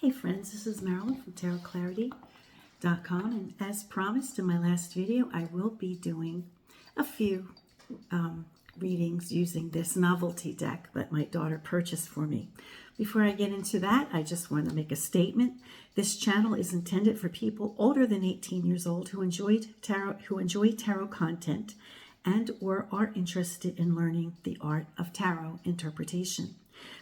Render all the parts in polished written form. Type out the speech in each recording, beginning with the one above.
Hey friends, this is Marilyn from tarotclarity.com, and as promised in my last video, I will be doing a few readings using this novelty deck that my daughter purchased for me. Before I get into that, I just want to make a statement. This channel is intended for people older than 18 years old who enjoy tarot content and or are interested in learning the art of tarot interpretation.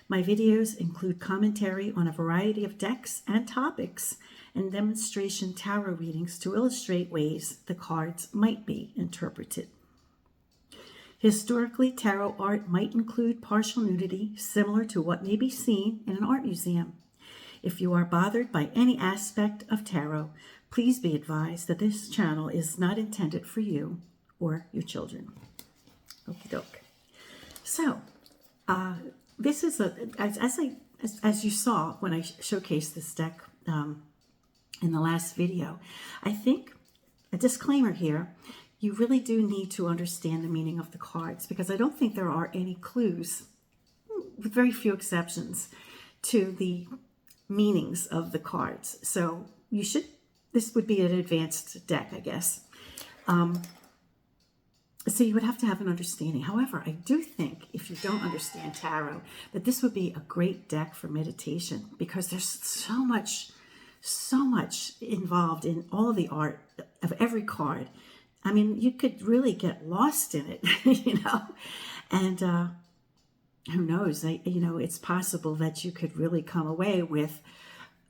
My videos include commentary on a variety of decks and topics and demonstration tarot readings to illustrate ways the cards might be interpreted. Historically, tarot art might include partial nudity, similar to what may be seen in an art museum. If you are bothered by any aspect of tarot, please be advised that this channel is not intended for you or your children. Okie doke. So, this is as you saw when I showcased this deck in the last video. I think a disclaimer here: you really do need to understand the meaning of the cards, because I don't think there are any clues, with very few exceptions, to the meanings of the cards. So this would be an advanced deck, I guess. So you would have to have an understanding. However, I do think if you don't understand tarot, that this would be a great deck for meditation, because there's so much involved in all the art of every card. I mean, you could really get lost in it, and who knows, it's possible that you could really come away with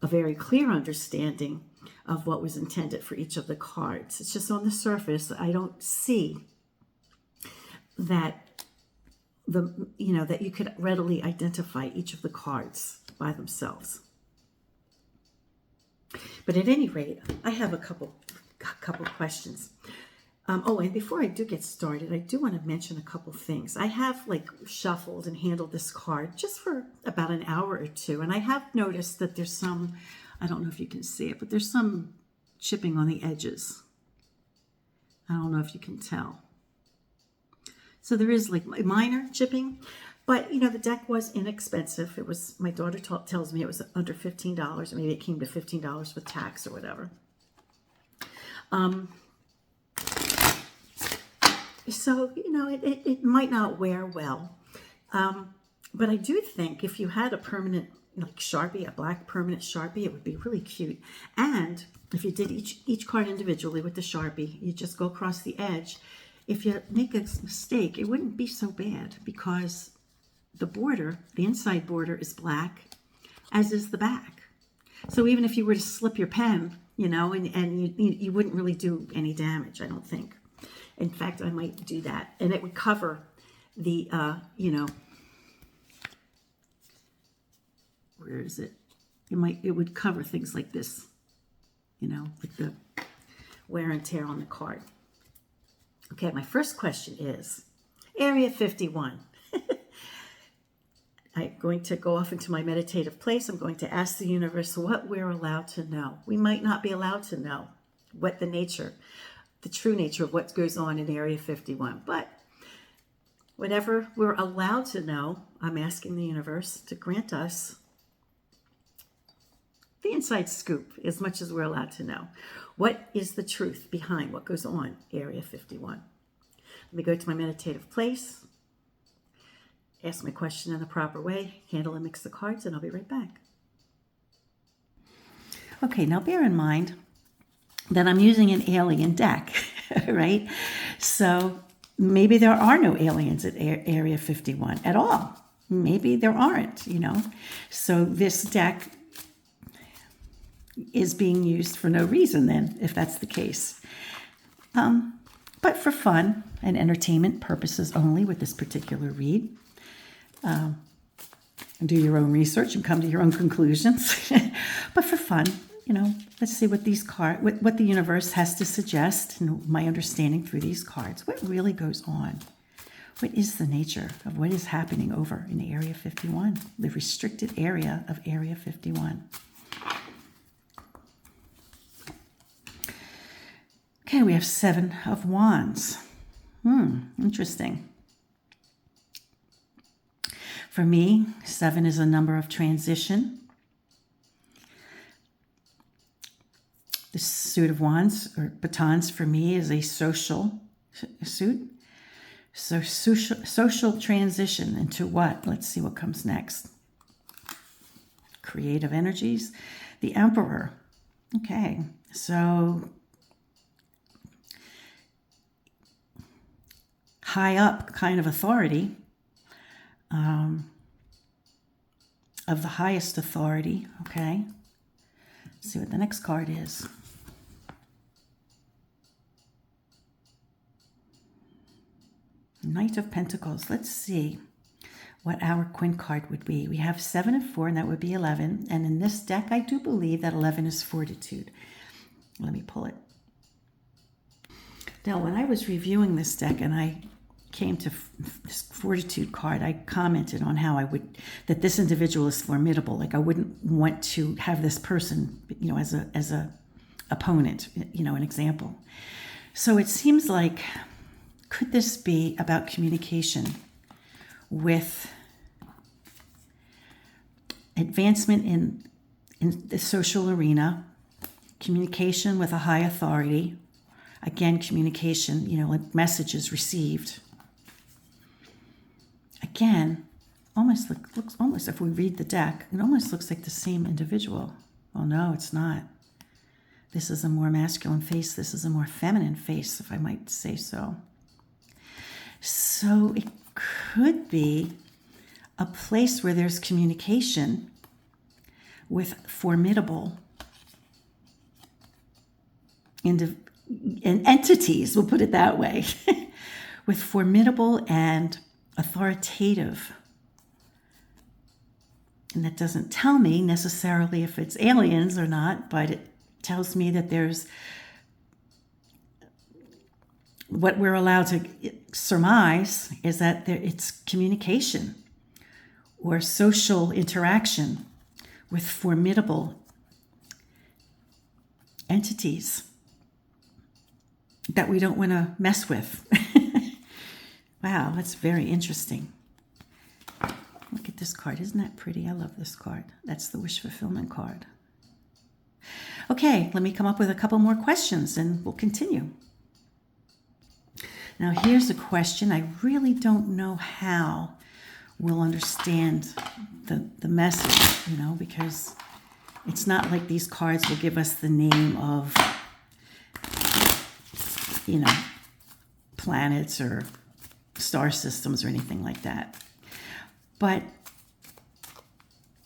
a very clear understanding of what was intended for each of the cards. It's just on the surface, I don't see that that you could readily identify each of the cards by themselves. But at any rate, I have a couple questions. And before I do get started, I do want to mention a couple things. I have shuffled and handled this card just for about an hour or two, and I have noticed that there's some, I don't know if you can see it, but there's some chipping on the edges. I don't know if you can tell. So there is minor chipping, but the deck was inexpensive. It was, my daughter tells me it was under $15, or maybe it came to $15 with tax or whatever. So, it might not wear well. But I do think if you had a permanent, Sharpie, a black permanent Sharpie, it would be really cute. And if you did each card individually with the Sharpie, you just go across the edge. If you make a mistake, it wouldn't be so bad, because the border, the inside border, is black, as is the back. So even if you were to slip your pen, and you wouldn't really do any damage, I don't think. In fact, I might do that, and it would cover the, where is it? It would cover things like this, like the wear and tear on the card. Okay, my first question is Area 51. I'm going to go off into my meditative place. I'm going to ask the universe what we're allowed to know. We might not be allowed to know what the true nature of what goes on in Area 51. But whatever we're allowed to know, I'm asking the universe to grant us the inside scoop, as much as we're allowed to know. What is the truth behind what goes on Area 51? Let me go to my meditative place, ask my question in the proper way, handle and mix the cards, and I'll be right back. Okay, now bear in mind that I'm using an alien deck, right? So maybe there are no aliens at Area 51 at all. Maybe there aren't, So this deck is being used for no reason then, if that's the case. But for fun and entertainment purposes only with this particular read. Do your own research and come to your own conclusions. But for fun, let's see what what the universe has to suggest, and my understanding through these cards. What really goes on? What is the nature of what is happening over in Area 51, the restricted area of Area 51? Okay, we have 7 of Wands. Interesting. For me, 7 is a number of transition. The suit of wands or batons for me is a social suit. So social transition into what? Let's see what comes next. Creative energies. The Emperor. Okay, so high up kind of authority, of the highest authority. Okay, let's see what the next card is. Knight of Pentacles. Let's see what our Queen card would be. We have 7 and 4, and that would be 11. And in this deck, I do believe that 11 is fortitude. Let me pull it. Now, when I was reviewing this deck and I came to this fortitude card, I commented on how that this individual is formidable. Like, I wouldn't want to have this person, as a opponent, an example. So it seems like, could this be about communication with advancement in the social arena, communication with a high authority, again, communication, like messages received. Again, looks almost, if we read the deck, it almost looks like the same individual. Oh no, it's not. This is a more masculine face. This is a more feminine face, if I might say so. So it could be a place where there's communication with formidable entities, we'll put it that way, with formidable and authoritative. And that doesn't tell me necessarily if it's aliens or not, but it tells me that there's what we're allowed to surmise is that it's communication or social interaction with formidable entities that we don't want to mess with. Wow, that's very interesting. Look at this card. Isn't that pretty? I love this card. That's the wish fulfillment card. Okay, let me come up with a couple more questions and we'll continue. Now, here's a question. I really don't know how we'll understand the message, because it's not like these cards will give us the name of, planets or star systems or anything like that. But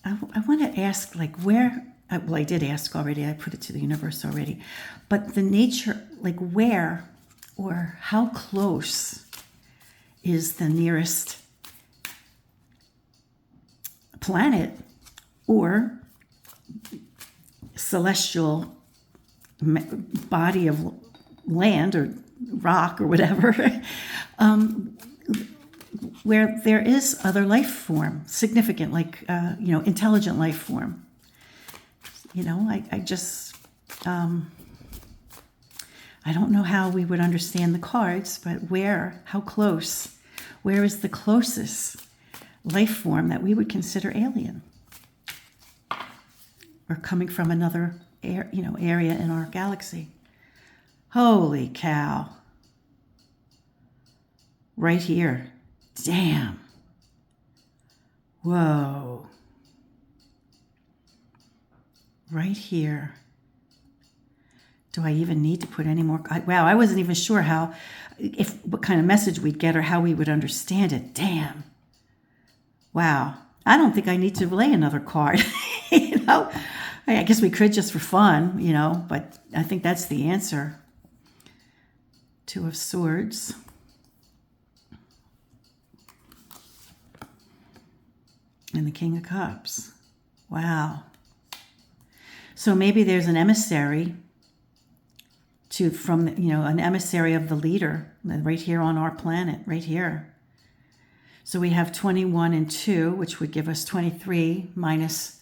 I want to ask, well, I did ask already. I put it to the universe already. But the nature, where or how close is the nearest planet or celestial body of land or rock or whatever, where there is other life form, significant, intelligent life form. I just, I don't know how we would understand the cards, but how close, where is the closest life form that we would consider alien or coming from another area in our galaxy? Holy cow. Right here. Damn. Whoa. Right here. Do I even need to put any more? Wow, I wasn't even sure what kind of message we'd get or how we would understand it. Damn. Wow. I don't think I need to lay another card. I guess we could just for fun, but I think that's the answer. 2 of Swords. And the King of Cups. Wow. So maybe there's an emissary an emissary of the leader right here on our planet, right here. So we have 21 and 2, which would give us 23 minus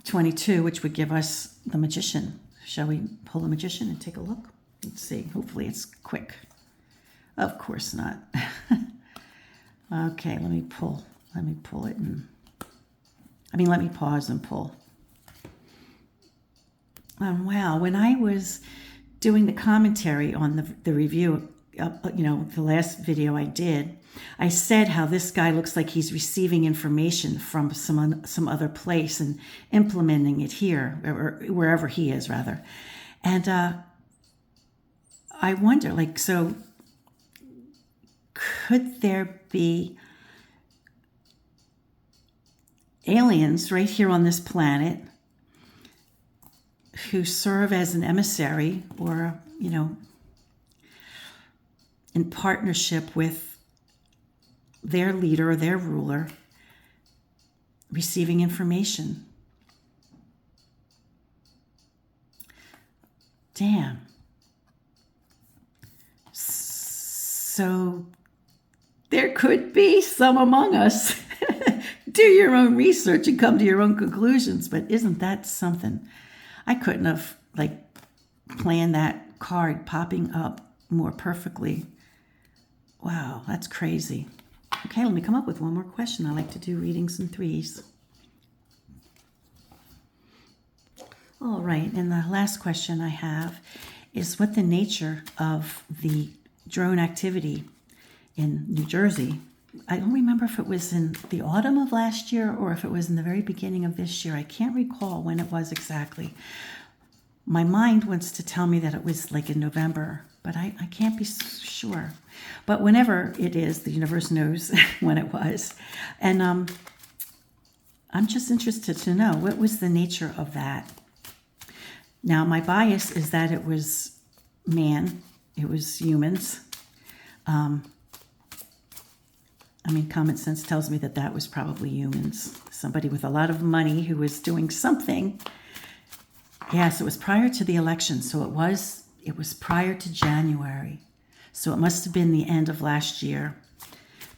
22, which would give us the Magician. Shall we pull the Magician and take a look? Let's see. Hopefully it's quick. Of course not. Okay, let me pull it let me pause and pull. Wow, when I was doing the commentary on the review, the last video I did, I said how this guy looks like he's receiving information from some other place and implementing it here, or wherever he is, rather. And I wonder, so could there be aliens right here on this planet who serve as an emissary or, in partnership with their leader or their ruler, receiving information? Damn. So there could be some among us. Do your own research and come to your own conclusions. But isn't that something? I couldn't have planned that card popping up more perfectly. Wow, that's crazy. Okay, let me come up with one more question. I like to do readings in threes. All right, and the last question I have is what the nature of the drone activity in New Jersey. I don't remember if it was in the autumn of last year or if it was in the very beginning of this year. I can't recall when it was exactly. My mind wants to tell me that it was in November, but I can't be sure. But whenever it is, the universe knows when it was. And I'm just interested to know, what was the nature of that? Now, my bias is that it was man, it was humans. Common sense tells me that that was probably humans. Somebody with a lot of money who was doing something. Yes, it was prior to the election, so it was prior to January. So it must have been the end of last year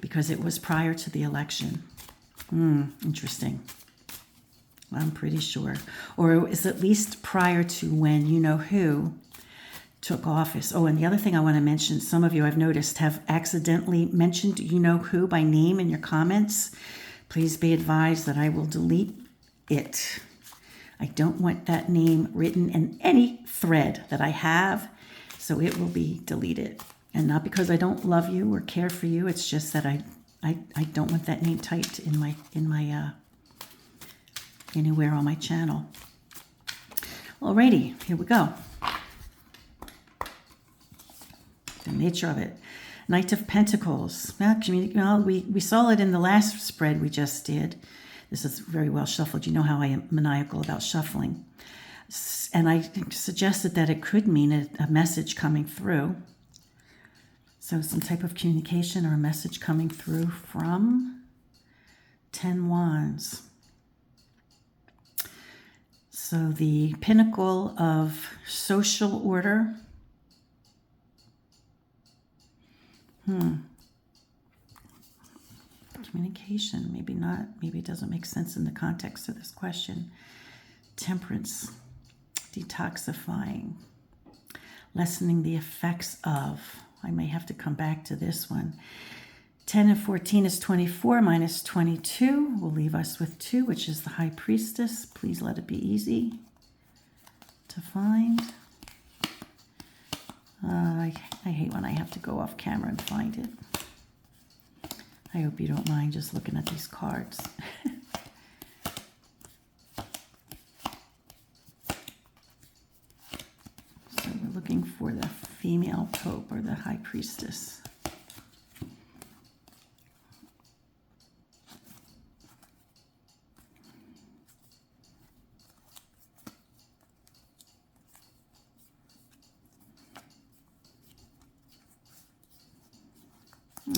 because it was prior to the election. Interesting. I'm pretty sure. Or it was at least prior to when you-know-who took office. Oh, and the other thing I want to mention, some of you I've noticed have accidentally mentioned you-know-who by name in your comments. Please be advised that I will delete it. I don't want that name written in any thread that I have, so it will be deleted. And not because I don't love you or care for you, it's just that I don't want that name typed in my anywhere on my channel. Alrighty, here we go. The nature of it. Knight of Pentacles. Well, we saw it in the last spread we just did. This is very well shuffled. You know how I am maniacal about shuffling. And I suggested that it could mean a message coming through. So some type of communication or a message coming through from 10 Wands. So the pinnacle of social order. Communication, maybe not. Maybe it doesn't make sense in the context of this question. Temperance, detoxifying, lessening the effects of. I may have to come back to this one. 10 and 14 is 24 minus 22 will leave us with 2, which is the High Priestess. Please let it be easy to find. I hate when I have to go off camera and find it. I hope you don't mind just looking at these cards. So we're looking for the female Pope or the High Priestess.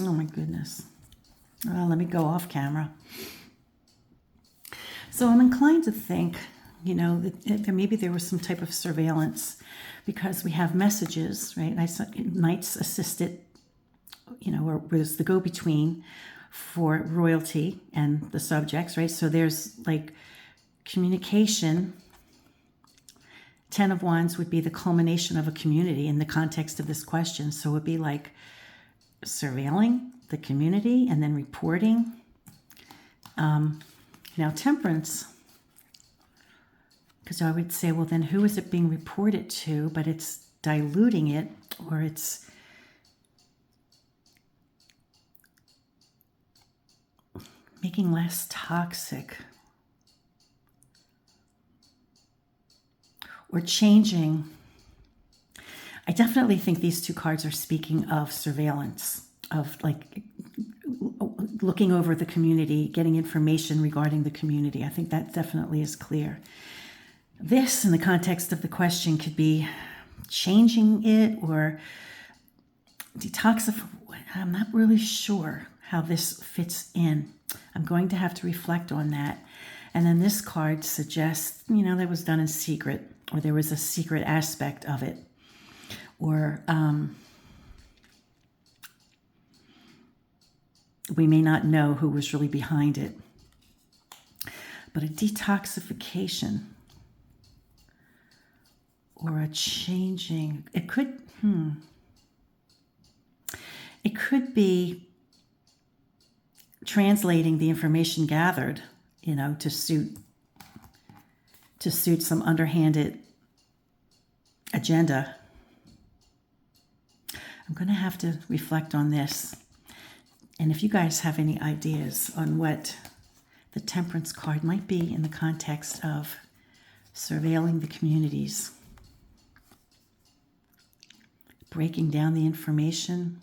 Oh my goodness. Let me go off camera. So I'm inclined to think, that maybe there was some type of surveillance because we have messages, right? Knights assisted, or was the go-between for royalty and the subjects, right? So there's communication. 10 of Wands would be the culmination of a community in the context of this question. So it would be surveilling the community and then reporting. Now, Temperance Because I would say, well, then who is it being reported to? But it's diluting it, or it's making less toxic, or changing. I definitely think these two cards are speaking of surveillance, of like looking over the community, getting information regarding the community. I think that definitely is clear. This, in the context of the question, could be changing it or detoxifying. I'm not really sure how this fits in. I'm going to have to reflect on that. And then this card suggests, that was done in secret, or there was a secret aspect of it, or we may not know who was really behind it. But a detoxification or a changing, it could be translating the information gathered, to suit some underhanded agenda. I'm going to have to reflect on this. And if you guys have any ideas on what the Temperance card might be in the context of surveilling the communities, breaking down the information.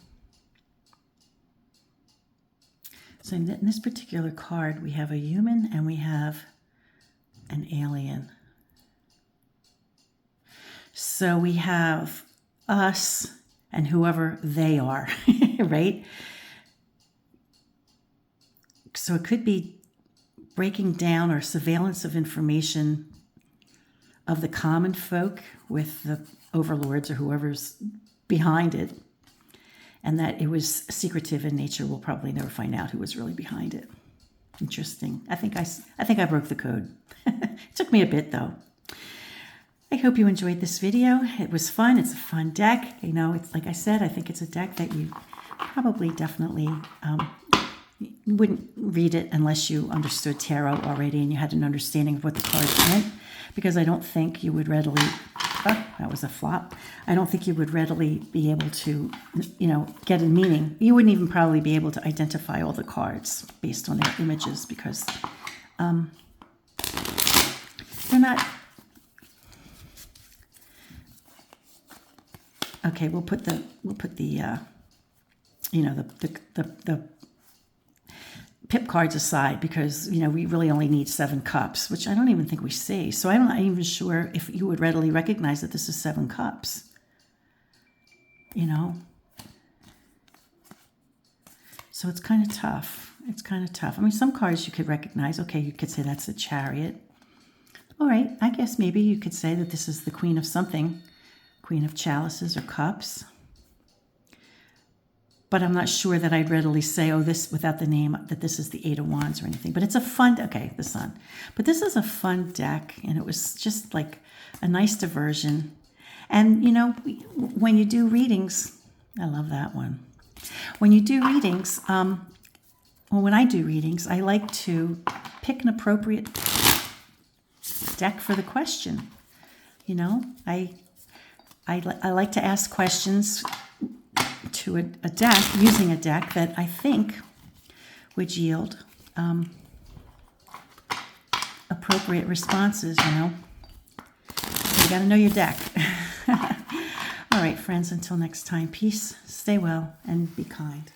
So in this particular card, we have a human and we have an alien. So we have us and whoever they are, right? So it could be breaking down or surveillance of information of the common folk with the overlords or whoever's behind it, and that it was secretive in nature. We'll probably never find out who was really behind it. Interesting. I think I broke the code. It took me a bit, though. I hope you enjoyed this video. It was fun. It's a fun deck. It's like I said, I think it's a deck that you probably definitely wouldn't read it unless you understood tarot already and you had an understanding of what the cards meant, because I don't think you would readily, that was a flop. I don't think you would readily be able to, get a meaning. You wouldn't even probably be able to identify all the cards based on their images, because they're not. Okay, we'll put the pip cards aside, because we really only need 7 cups, which I don't even think we see. So I'm not even sure if you would readily recognize that this is 7 cups. So it's kind of tough. I mean, some cards you could recognize. Okay, you could say that's the Chariot. All right, I guess maybe you could say that this is the Queen of something, Queen of Chalices or Cups. But I'm not sure that I'd readily say, this, without the name, that this is the 8 of Wands or anything. But it's a fun, the Sun. But this is a fun deck, and it was just like a nice diversion. And, when you do readings, I love that one. When you do readings, when I do readings, I like to pick an appropriate deck for the question. I like to ask questions to a deck, using a deck that I think would yield appropriate responses, You got to know your deck. All right, friends, until next time, peace, stay well, and be kind.